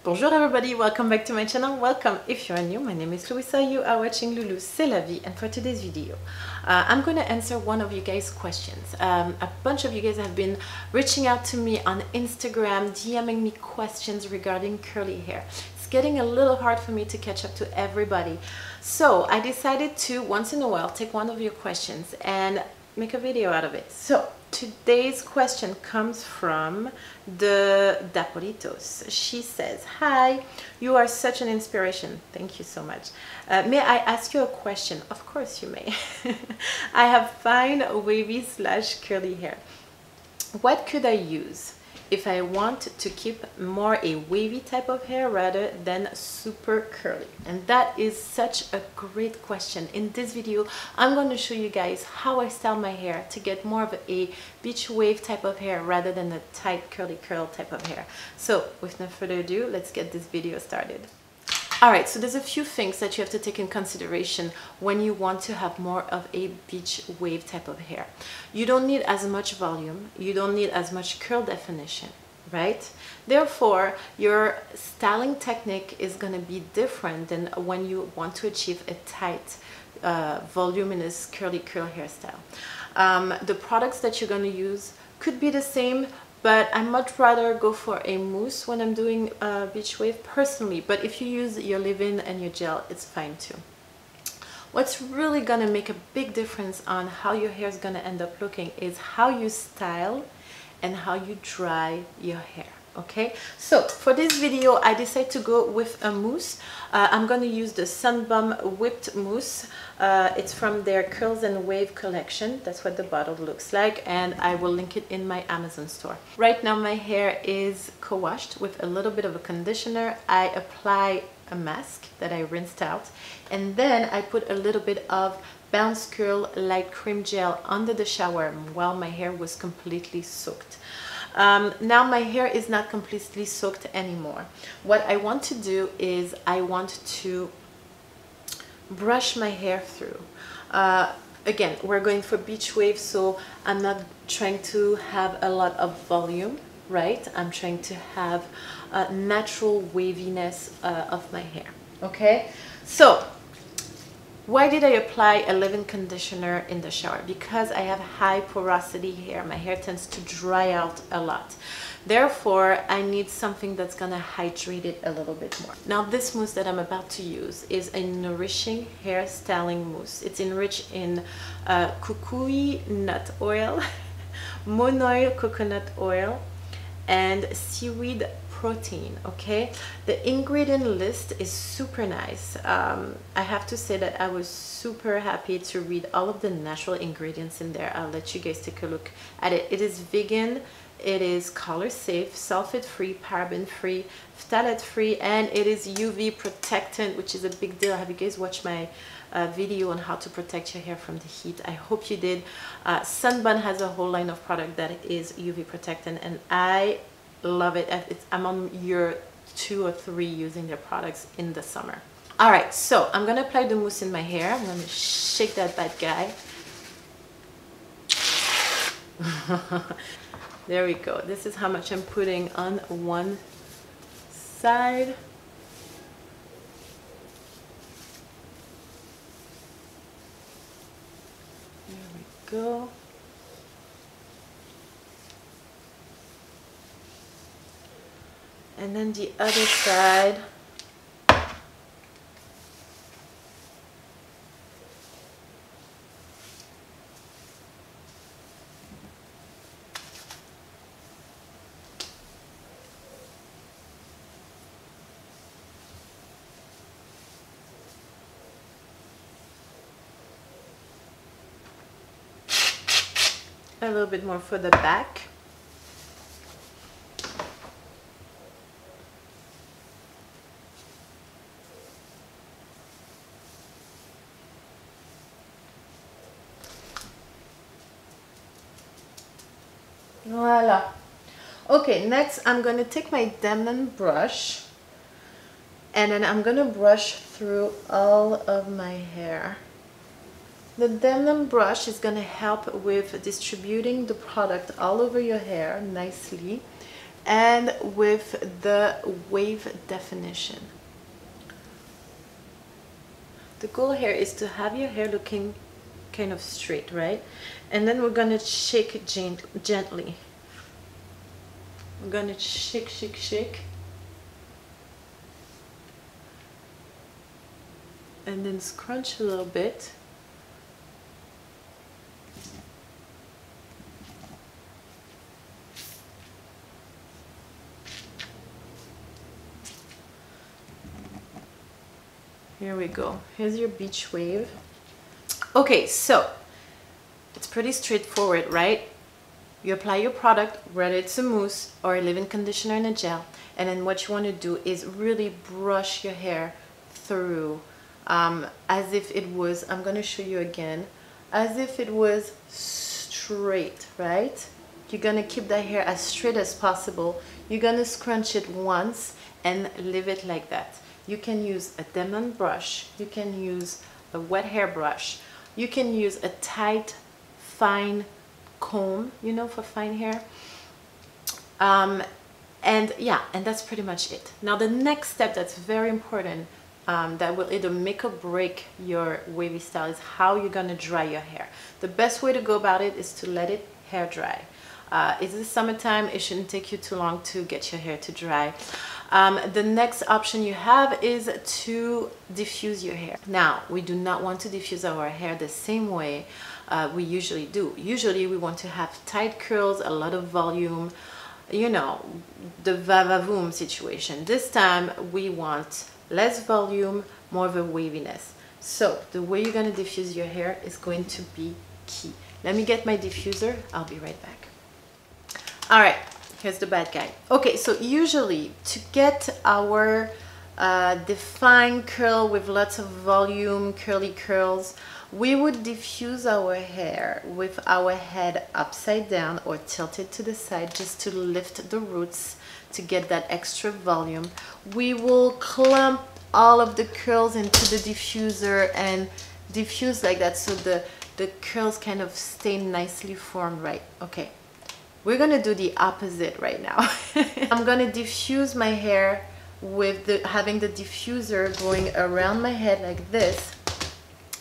Bonjour everybody, welcome back to my channel. Welcome if you are new. My name is Louisa, you are watching Loulou C'est la vie, and for today's video I'm going to answer one of you guys' questions. A bunch of you guys have been reaching out to me on Instagram, DMing me questions regarding curly hair. It's getting a little hard for me to catch up to everybody, so I decided to once in a while take one of your questions and make a video out of it. So today's question comes from the Dapolitos. She says, "Hi, you are such an inspiration." Thank you so much. May I ask you a question? Of course you may. I have fine wavy / curly hair. What could I use if I want to keep more a wavy type of hair rather than super curly? And that is such a great question. In this video I'm going to show you guys how I style my hair to get more of a beach wave type of hair rather than a tight curly curl type of hair. So with no further ado, let's get this video started. Alright, so there's a few things that you have to take in consideration when you want to have more of a beach wave type of hair. You don't need as much volume, you don't need as much curl definition, right? Therefore, your styling technique is going to be different than when you want to achieve a tight, voluminous curly curl hairstyle. The products that you're going to use could be the same, but I much rather go for a mousse when I'm doing beach wave personally. But if you use your leave-in and your gel, it's fine too. What's really gonna make a big difference on how your hair is gonna end up looking is how you style and how you dry your hair. Okay, so for this video I decided to go with a mousse. I'm going to use the SunBum whipped mousse. It's from their Curls and Wave collection. That's what the bottle looks like, and I will link it in my Amazon store. Right now my hair is co-washed with a little bit of a conditioner. I apply a mask that I rinsed out, and then I put a little bit of Bounce Curl light cream gel under the shower while my hair was completely soaked. Now my hair is not completely soaked anymore. What I want to do is I want to brush my hair through. Again, we're going for beach wave, so I'm not trying to have a lot of volume, right? I'm trying to have a natural waviness of my hair. Okay, so why did I apply a leave-in conditioner in the shower? Because I have high porosity hair. My hair tends to dry out a lot. Therefore, I need something that's gonna hydrate it a little bit more. Now, this mousse that I'm about to use is a nourishing hair styling mousse. It's enriched in kukui nut oil, monoil coconut oil, and seaweed protein. Okay, the ingredient list is super nice. I have to say that I was super happy to read all of the natural ingredients in there. I'll let you guys take a look at it. It is vegan, it is color safe, sulfate free, paraben free, phthalate free, and it is UV protectant, which is a big deal. Have you guys watched my video on how to protect your hair from the heat? I hope you did. SunBum has a whole line of product that is UV protectant, and I love it. I'm on year 2 or 3 using their products in the summer. All right, so I'm gonna apply the mousse in my hair. I'm gonna shake that bad guy. There we go. This is how much I'm putting on one side. There we go. And then the other side. A little bit more for the back. Voila. Okay, next I'm going to take my Demnon brush and then I'm going to brush through all of my hair. The Demnon brush is going to help with distributing the product all over your hair nicely, and with the wave definition. The goal here is to have your hair looking kind of straight, right? And then we're gonna shake gently. We're gonna shake, shake, shake. And then scrunch a little bit. Here we go. Here's your beach wave. Okay, so it's pretty straightforward, right? You apply your product, whether it's a mousse or a leave-in conditioner and a gel, and then what you want to do is really brush your hair through as if it was, I'm going to show you again, as if it was straight, right? You're going to keep that hair as straight as possible. You're going to scrunch it once and leave it like that. You can use a diamond brush, you can use a wet hair brush, you can use a tight, fine comb, you know, for fine hair. And yeah, and that's pretty much it. Now the next step that's very important, that will either make or break your wavy style, is how you're gonna dry your hair. The best way to go about it is to let it hair dry. It's the summertime, it shouldn't take you too long to get your hair to dry. The next option you have is to diffuse your hair. Now, we do not want to diffuse our hair the same way we usually do. Usually we want to have tight curls, a lot of volume, you know, the va-va-voom situation. This time we want less volume, more of a waviness. So the way you're going to diffuse your hair is going to be key. Let me get my diffuser, I'll be right back. All right, here's the bad guy. Okay, so usually to get our defined curl with lots of volume, curly curls, we would diffuse our hair with our head upside down or tilted to the side just to lift the roots to get that extra volume. We will clump all of the curls into the diffuser and diffuse like that so the curls kind of stay nicely formed, right? Okay. We're gonna do the opposite right now. I'm gonna diffuse my hair with having the diffuser going around my head like this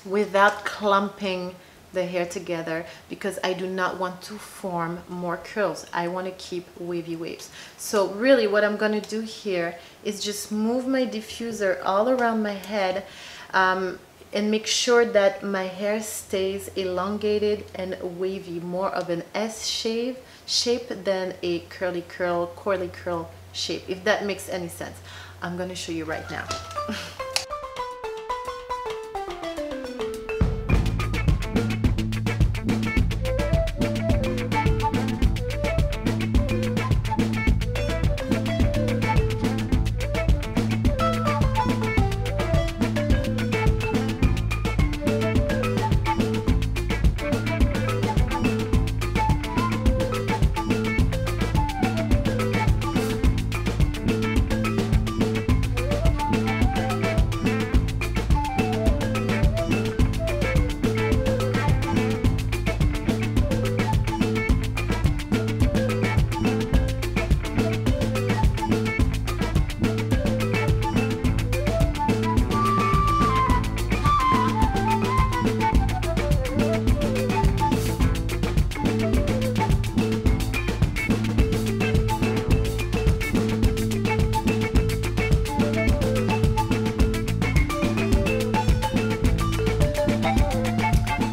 without clumping the hair together, because I do not want to form more curls. I want to keep wavy waves. So really what I'm gonna do here is just move my diffuser all around my head and make sure that my hair stays elongated and wavy, more of an S shape than a curly curl, coily curl shape, if that makes any sense. I'm gonna show you right now.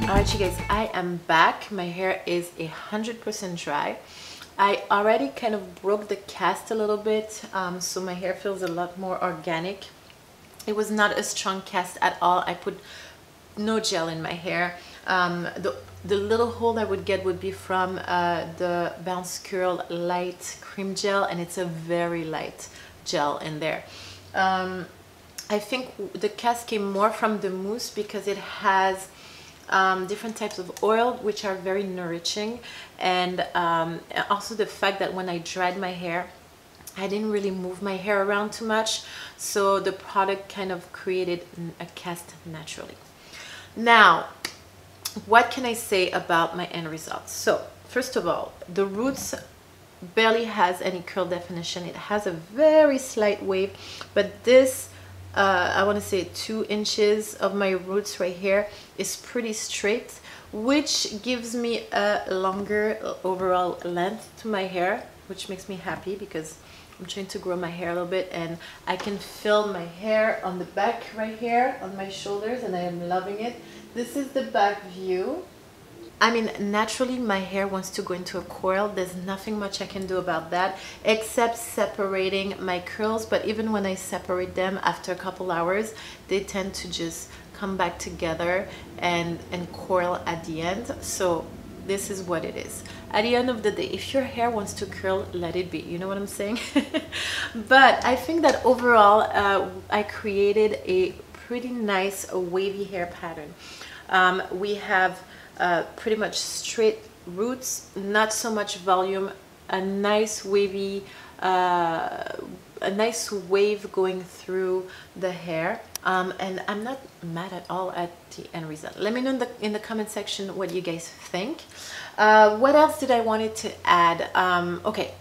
Alright you guys, I am back. My hair is 100% dry. I already kind of broke the cast a little bit, so my hair feels a lot more organic. It was not a strong cast at all. I put no gel in my hair. The little hold I would get would be from the Bounce Curl Light Cream Gel, and it's a very light gel in there. I think the cast came more from the mousse because it has different types of oil which are very nourishing, and also the fact that when I dried my hair I didn't really move my hair around too much, so the product kind of created a cast naturally. Now what can I say about my end results? So first of all, the roots barely has any curl definition. It has a very slight wave, but this I want to say 2 inches of my roots right here is pretty straight, which gives me a longer overall length to my hair, which makes me happy because I'm trying to grow my hair a little bit, and I can feel my hair on the back right here on my shoulders, and I am loving it. This is the back view. I mean, naturally my hair wants to go into a coil. There's nothing much I can do about that except separating my curls, but even when I separate them after a couple hours, they tend to just come back together and coil at the end. So this is what it is. At the end of the day, if your hair wants to curl, let it be. You know what I'm saying? But I think that overall I created a pretty nice wavy hair pattern. We have pretty much straight roots, not so much volume, a nice wavy, a nice wave going through the hair, and I'm not mad at all at the end result. Let me know in the comment section what you guys think. What else did I wanted to add? Okay,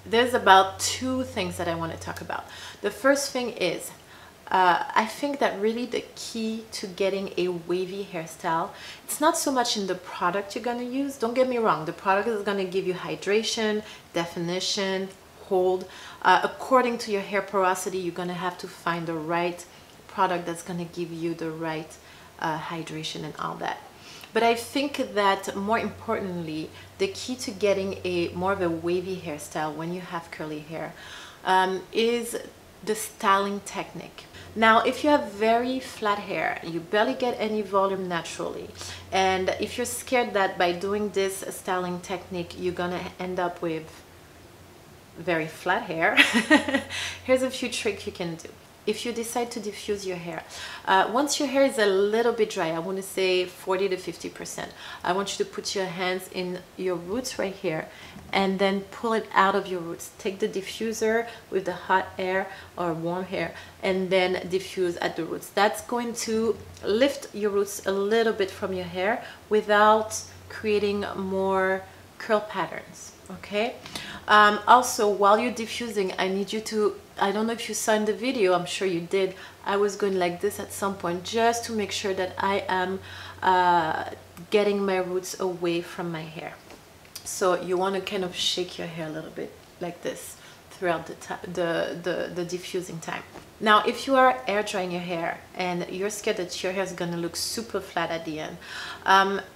there's about 2 things that I want to talk about. The first thing is I think that really the key to getting a wavy hairstyle, it's not so much in the product you're going to use. Don't get me wrong, the product is going to give you hydration, definition, hold. According to your hair porosity, you're going to have to find the right product that's going to give you the right hydration and all that. But I think that more importantly, the key to getting more of a wavy hairstyle when you have curly hair is the styling technique. Now, if you have very flat hair, you barely get any volume naturally, and if you're scared that by doing this styling technique you're gonna end up with very flat hair, here's a few tricks you can do. If you decide to diffuse your hair, once your hair is a little bit dry, I want to say 40 to 50%, I want you to put your hands in your roots right here and then pull it out of your roots. Take the diffuser with the hot air or warm hair and then diffuse at the roots. That's going to lift your roots a little bit from your hair without creating more curl patterns. Okay. Also, while you're diffusing, I need you to, I don't know if you saw in the video, I'm sure you did, I was going like this at some point just to make sure that I am getting my roots away from my hair. So you want to kind of shake your hair a little bit like this throughout the diffusing time. Now, if you are air drying your hair and you're scared that your hair is going to look super flat at the end,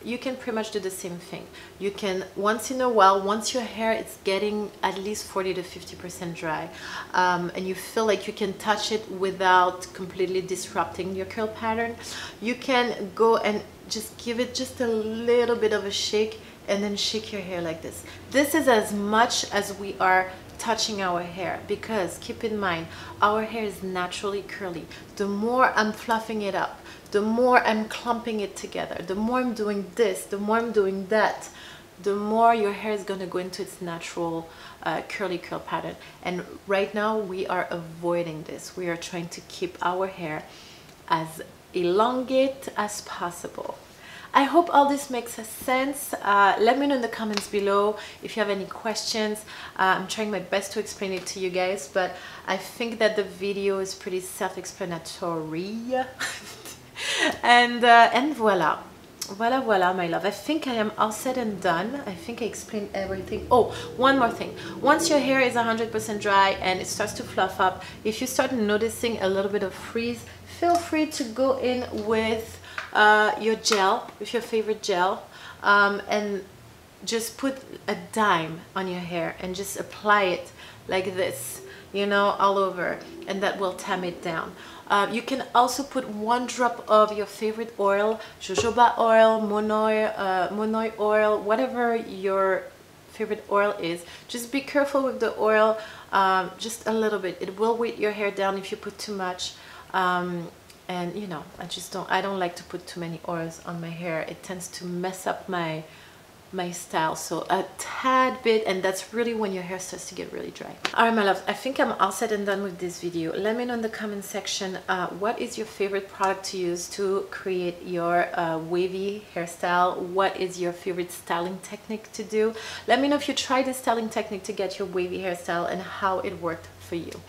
you can pretty much do the same thing. You can, once in a while, once your hair is getting at least 40 to 50% dry, and you feel like you can touch it without completely disrupting your curl pattern, you can go and just give it just a little bit of a shake and then shake your hair like this. This is as much as we are touching our hair, because keep in mind, our hair is naturally curly. The more I'm fluffing it up, the more I'm clumping it together, the more I'm doing this, the more I'm doing that, the more your hair is going to go into its natural curly curl pattern. And right now we are avoiding this. We are trying to keep our hair as elongate as possible. I hope all this makes sense. Let me know in the comments below if you have any questions. I'm trying my best to explain it to you guys, but I think that the video is pretty self-explanatory. And voila. Voila, my love. I think I am all said and done. I think I explained everything. Oh, one more thing. Once your hair is 100% dry and it starts to fluff up, if you start noticing a little bit of frizz, feel free to go in with your gel, with your favorite gel, and just put a dime on your hair and just apply it like this, you know, all over, and that will tame it down. You can also put 1 drop of your favorite oil, jojoba oil, monoi oil, whatever your favorite oil is. Just be careful with the oil, just a little bit. It will weight your hair down if you put too much. And you know, I don't like to put too many oils on my hair. It tends to mess up my my style, so a tad bit, and that's really when your hair starts to get really dry. All right, my loves, I think I'm all set and done with this video. Let me know in the comment section what is your favorite product to use to create your wavy hairstyle. What is your favorite styling technique to do? Let me know if you tried this styling technique to get your wavy hairstyle and how it worked for you.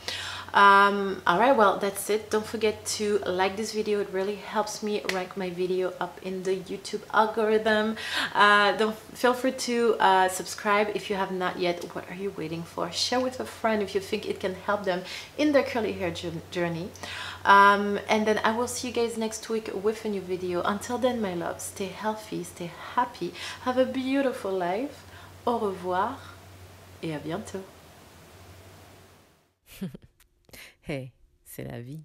All right, well, that's it. Don't forget to like this video. It really helps me rank my video up in the YouTube algorithm. Don't feel free to subscribe if you have not yet. What are you waiting for? Share with a friend if you think it can help them in their curly hair journey. And then I will see you guys next week with a new video. Until then, my love, stay healthy, stay happy, have a beautiful life. Au revoir et à bientôt. Hey, c'est la vie.